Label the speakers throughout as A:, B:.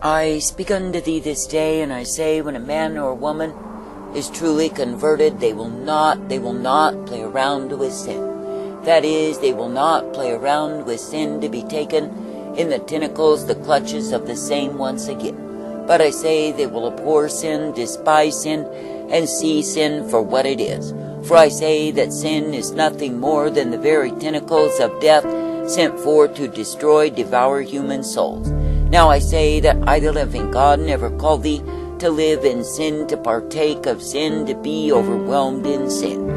A: I speak unto thee this day, and I say, when a man or a woman is truly converted, they will not play around with sin. That is, they will not play around with sin to be taken in the tentacles, the clutches of the same once again. But I say they will abhor sin, despise sin, and see sin for what it is. For I say that sin is nothing more than the very tentacles of death sent forth to destroy, devour human souls. Now I say that I, the living God, never called thee to live in sin, to partake of sin, to be overwhelmed in sin.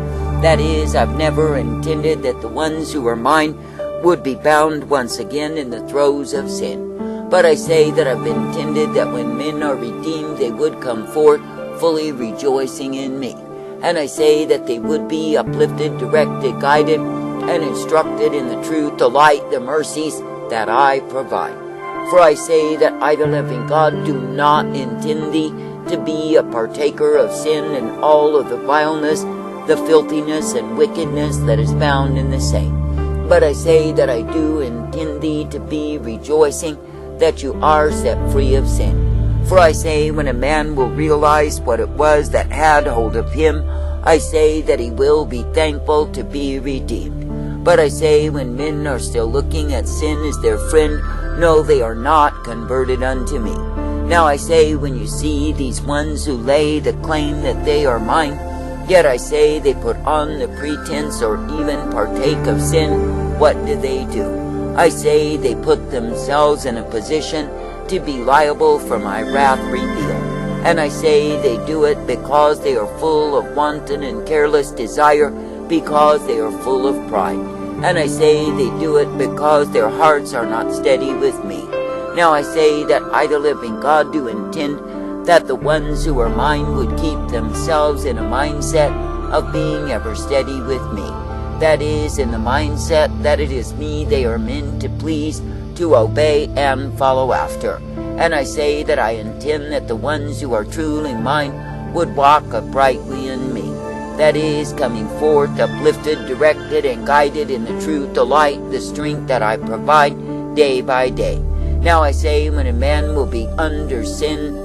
A: That is, I've never intended that the ones who are mine would be bound once again in the throes of sin. But I say that I've intended that when men are redeemed, they would come forth fully rejoicing in me. And I say that they would be uplifted, directed, guided, and instructed in the truth, the light, the mercies that I provide. For I say that I, the living God, do not intend thee to be a partaker of sin and all of the vileness, the filthiness and wickedness that is found in the same. But I say that I do intend thee to be rejoicing that you are set free of sin. For I say, when a man will realize what it was that had hold of him, I say that he will be thankful to be redeemed. But I say, when men are still looking at sin as their friend, no, they are not converted unto me. Now I say, when you see these ones who lay the claim that they are mine, yet I say they put on the pretense or even partake of sin, what do? I say they put themselves in a position to be liable for my wrath revealed. And I say they do it because they are full of wanton and careless desire, because they are full of pride. And I say they do it because their hearts are not steady with me. Now I say that I, the living God, do intend that the ones who are mine would keep themselves in a mindset of being ever steady with me. That is, in the mindset that it is me they are meant to please, to obey, and follow after. And I say that I intend that the ones who are truly mine would walk uprightly in me. That is, coming forth uplifted, directed, and guided in the truth, the light, the strength that I provide day by day. Now I say, when a man will be under sin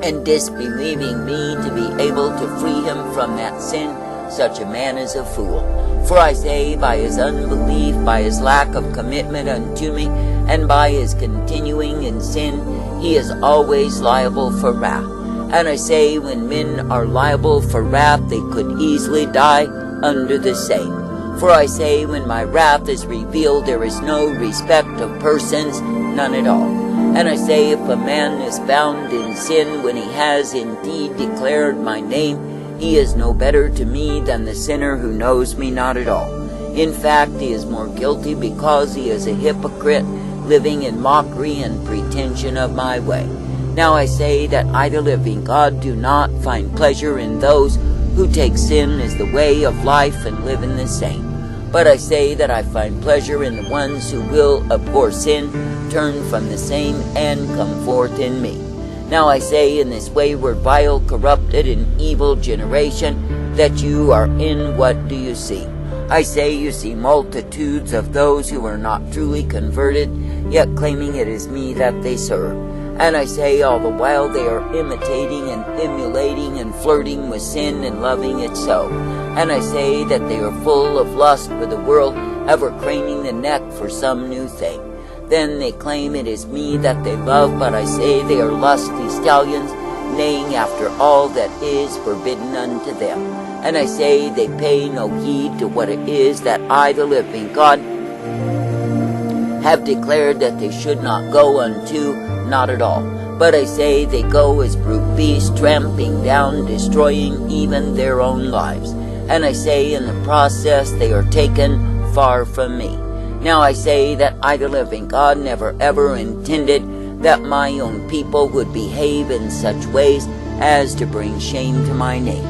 A: and disbelieving me to be able to free him from that sin, such a man is a fool. For I say, by his unbelief, by his lack of commitment unto me, and by his continuing in sin, he is always liable for wrath. And I say, when men are liable for wrath, they could easily die under the same. For I say, when my wrath is revealed, there is no respect of persons, none at all. And I say, if a man is found in sin when he has indeed declared my name, he is no better to me than the sinner who knows me not at all. In fact, he is more guilty because he is a hypocrite, living in mockery and pretension of my way. Now I say that I, the living God, do not find pleasure in those who take sin as the way of life and live in the same. But I say that I find pleasure in the ones who will abhor sin, turn from the same, and come forth in me. Now I say, in this wayward, vile, corrupted, and evil generation that you are in, what do you see? I say you see multitudes of those who are not truly converted, yet claiming it is me that they serve. And I say, all the while they are imitating and emulating and flirting with sin and loving it so. And I say that they are full of lust for the world, ever craning the neck for some new thing. Then they claim it is me that they love, but I say they are lusty stallions, neighing after all that is forbidden unto them. And I say they pay no heed to what it is that I, the living God, have declared that they should not go unto, not at all. But I say they go as brute beasts, tramping down, destroying even their own lives. And I say in the process they are taken far from me. Now I say that I, the living God, never ever intended that my own people would behave in such ways as to bring shame to my name.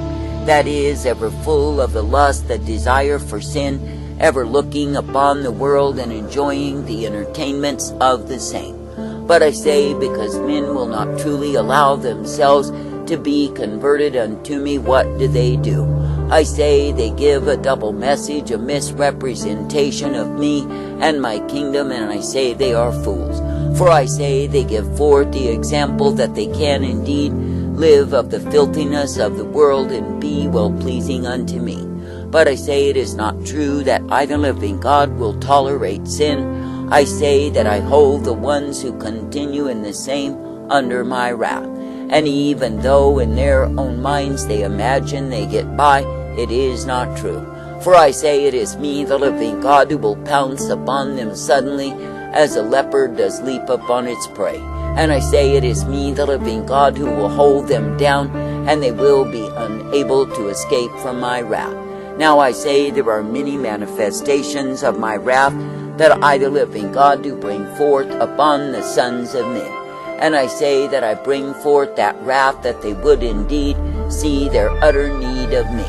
A: That is, ever full of the lust, the desire for sin, ever looking upon the world and enjoying the entertainments of the same. But I say, because men will not truly allow themselves to be converted unto me, what do? I say they give a double message, a misrepresentation of me and my kingdom, and I say they are fools. For I say they give forth the example that they can indeed live of the filthiness of the world and be well-pleasing unto me. But I say it is not true that I, the living God, will tolerate sin. I say that I hold the ones who continue in the same under my wrath. And even though in their own minds they imagine they get by, it is not true. For I say it is me, the living God, who will pounce upon them suddenly, as a leopard does leap upon its prey. And I say it is me, the living God, who will hold them down, and they will be unable to escape from my wrath. Now I say there are many manifestations of my wrath that I, the living God, do bring forth upon the sons of men. And I say that I bring forth that wrath that they would indeed see their utter need of me,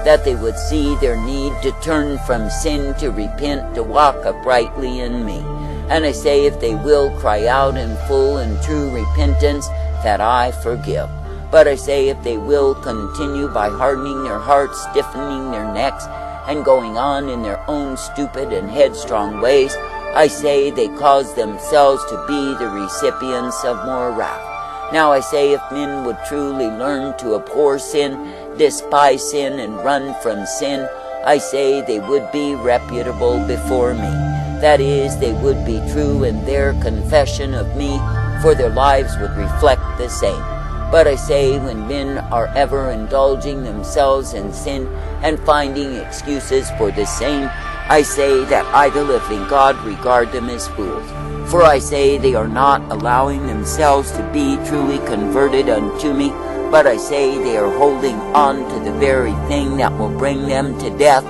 A: that they would see their need to turn from sin, to repent, to walk uprightly in me. And I say if they will cry out in full and true repentance, that I forgive. But I say if they will continue by hardening their hearts, stiffening their necks, and going on in their own stupid and headstrong ways, I say they cause themselves to be the recipients of more wrath. Now I say if men would truly learn to abhor sin, despise sin, and run from sin, I say they would be reputable before me. That is, they would be true in their confession of me, for their lives would reflect the same. But I say when men are ever indulging themselves in sin and finding excuses for the same, I say that I, the living God, regard them as fools. For I say they are not allowing themselves to be truly converted unto me, but I say they are holding on to the very thing that will bring them to death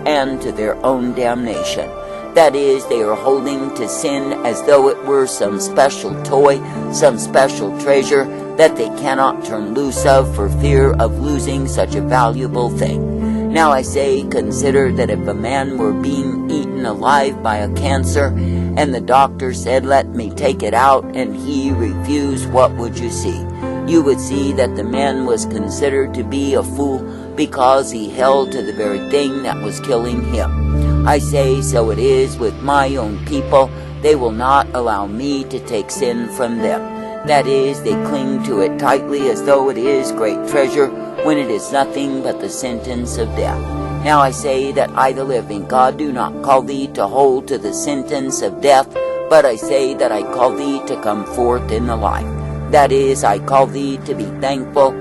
A: and to their own damnation. That is, they are holding to sin as though it were some special toy, some special treasure that they cannot turn loose of for fear of losing such a valuable thing. Now I say, consider that if a man were being eaten alive by a cancer, and the doctor said, "Let me take it out," and he refused, what would you see? You would see that the man was considered to be a fool because he held to the very thing that was killing him. I say, so it is with my own people. They will not allow me to take sin from them. That is, they cling to it tightly as though it is great treasure, when it is nothing but the sentence of death. Now I say that I, the living God, do not call thee to hold to the sentence of death, but I say that I call thee to come forth in the life. That is, I call thee to be thankful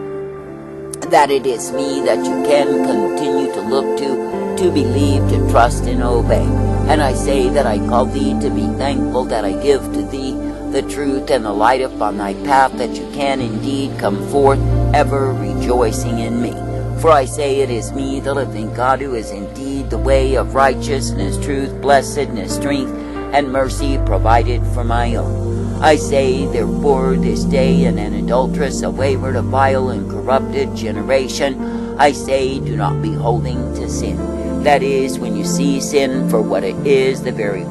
A: that it is me that you can continue to look to believe, to trust, and obey. And I say that I call thee to be thankful that I give to thee the truth and the light upon thy path, that you can indeed come forth ever rejoicing in me. For I say it is me, the living God, who is indeed the way of righteousness, truth, blessedness, strength, and mercy provided for my own. I say, therefore, this day in an adulterous, a wayward, a vile, and corrupted generation, I say, do not be holding to sin. That is, when you see sin for what it is, the very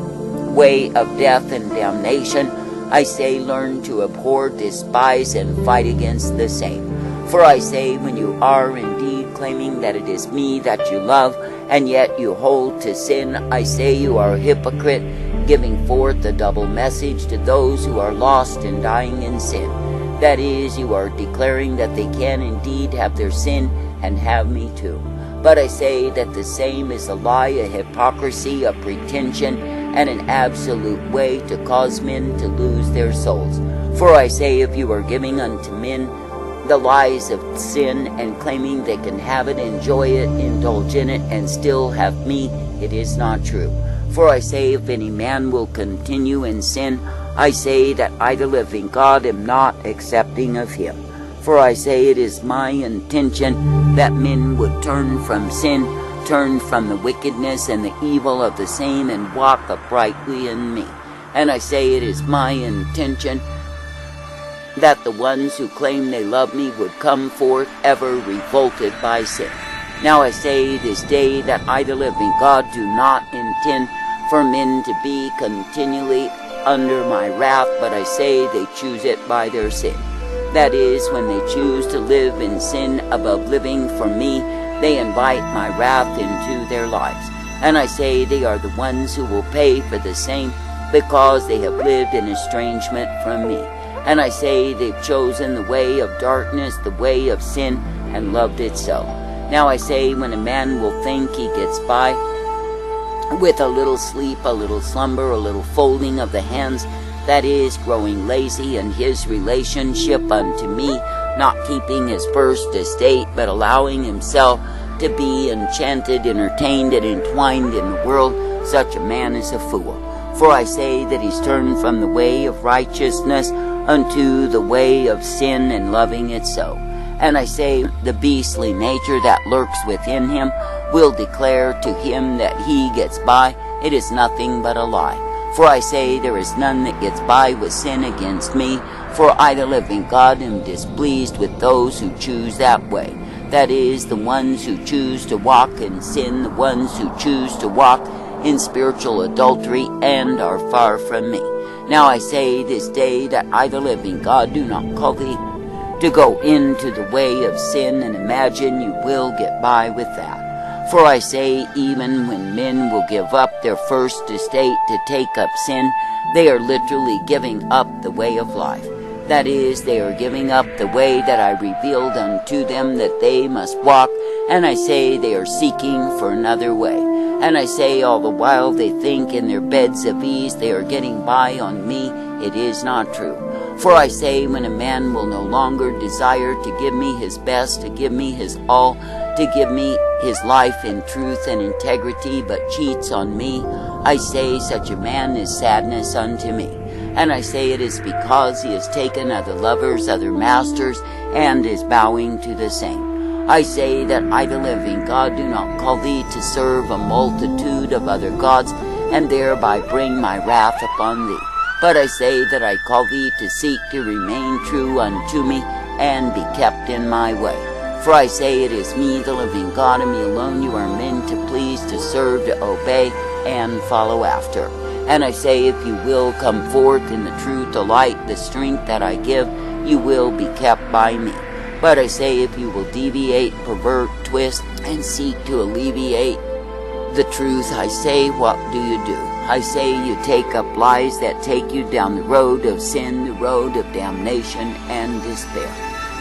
A: way of death and damnation, I say, learn to abhor, despise, and fight against the same. For I say, when you are indeed claiming that it is me that you love, and yet you hold to sin, I say you are a hypocrite, giving forth a double message to those who are lost and dying in sin. That is, you are declaring that they can indeed have their sin and have me too. But I say that the same is a lie, a hypocrisy, a pretension, and an absolute way to cause men to lose their souls. For I say, if you are giving unto men the lies of sin and claiming they can have it, enjoy it, indulge in it, and still have me, it is not true. For I say, if any man will continue in sin, I say that I, the living God, am not accepting of him. For I say it is my intention that men would turn from sin, turn from the wickedness and the evil of the same, and walk uprightly in me. And I say it is my intention that the ones who claim they love me would come forth ever revolted by sin. Now I say this day that I, the living God, do not intend for men to be continually under my wrath, but I say they choose it by their sin. That is, when they choose to live in sin above living for me, they invite my wrath into their lives. And I say they are the ones who will pay for the same because they have lived in estrangement from me. And I say they've chosen the way of darkness, the way of sin, and loved it so. Now I say, when a man will think he gets by with a little sleep, a little slumber, a little folding of the hands, that is, growing lazy in his relationship unto me, not keeping his first estate, but allowing himself to be enchanted, entertained, and entwined in the world, such a man is a fool. For I say that he's turned from the way of righteousness unto the way of sin, and loving it so. And I say, the beastly nature that lurks within him will declare to him that he gets by. It is nothing but a lie. For I say, there is none that gets by with sin against me, for I, the living God, am displeased with those who choose that way. That is, the ones who choose to walk in sin, the ones who choose to walk in spiritual adultery, and are far from me. Now I say this day that I, the living God, do not call thee to go into the way of sin and imagine you will get by with that. For I say, even when men will give up their first estate to take up sin, they are literally giving up the way of life. That is, they are giving up the way that I revealed unto them that they must walk, and I say they are seeking for another way. And I say, all the while they think in their beds of ease they are getting by on me, it is not true. For I say, when a man will no longer desire to give me his best, to give me his all, to give me his life in truth and integrity, but cheats on me, I say such a man is sadness unto me. And I say it is because he has taken other lovers, other masters, and is bowing to the same. I say that I, the living God, do not call thee to serve a multitude of other gods, and thereby bring my wrath upon thee. But I say that I call thee to seek to remain true unto me, and be kept in my way. For I say it is me, the living God, and me alone you are meant to please, to serve, to obey, and follow after. And I say, if you will come forth in the truth, the light, the strength that I give, you will be kept by me. But I say, if you will deviate, pervert, twist, and seek to alleviate the truth, I say, what do you do? I say you take up lies that take you down the road of sin, the road of damnation and despair.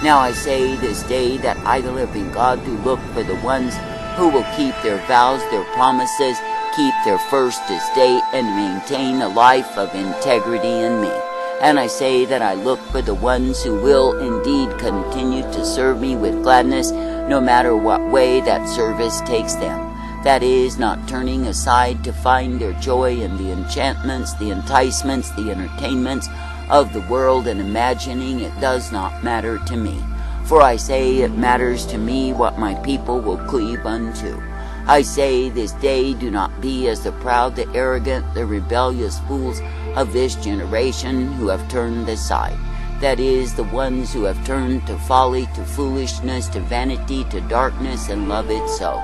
A: Now I say this day that I, the living God, do look for the ones who will keep their vows, their promises, keep their first estate, and maintain a life of integrity in me. And I say that I look for the ones who will indeed continue to serve me with gladness, no matter what way that service takes them. That is, not turning aside to find their joy in the enchantments, the enticements, the entertainments of the world, and imagining it does not matter to me. For I say it matters to me what my people will cleave unto. I say this day, do not be as the proud, the arrogant, the rebellious fools of this generation who have turned aside. That is, the ones who have turned to folly, to foolishness, to vanity, to darkness, and love it so.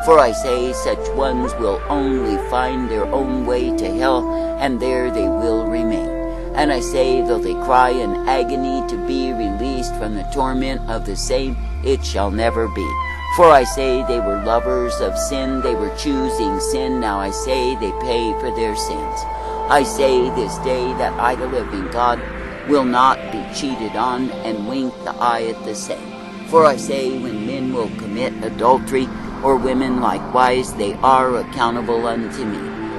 A: For I say such ones will only find their own way to hell, and there they will remain. And I say, though they cry in agony to be released from the torment of the same, it shall never be. For I say they were lovers of sin, they were choosing sin, now I say they pay for their sins. I say this day that I, the living God, will not be cheated on, and wink the eye at the same. For I say, when men will commit adultery, or women likewise, they are accountable unto me.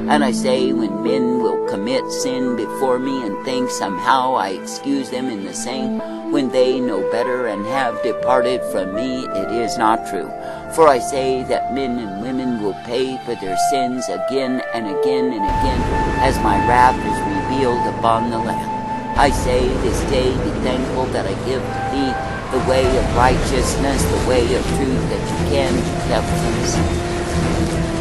A: And I say, when men will commit sin before me and think somehow I excuse them in the same, when they know better and have departed from me, it is not true. For I say that men and women will pay for their sins again and again and again, as my wrath is revealed upon the land. I say this day, be thankful that I give to thee the way of righteousness, the way of truth, that you can be kept from sin.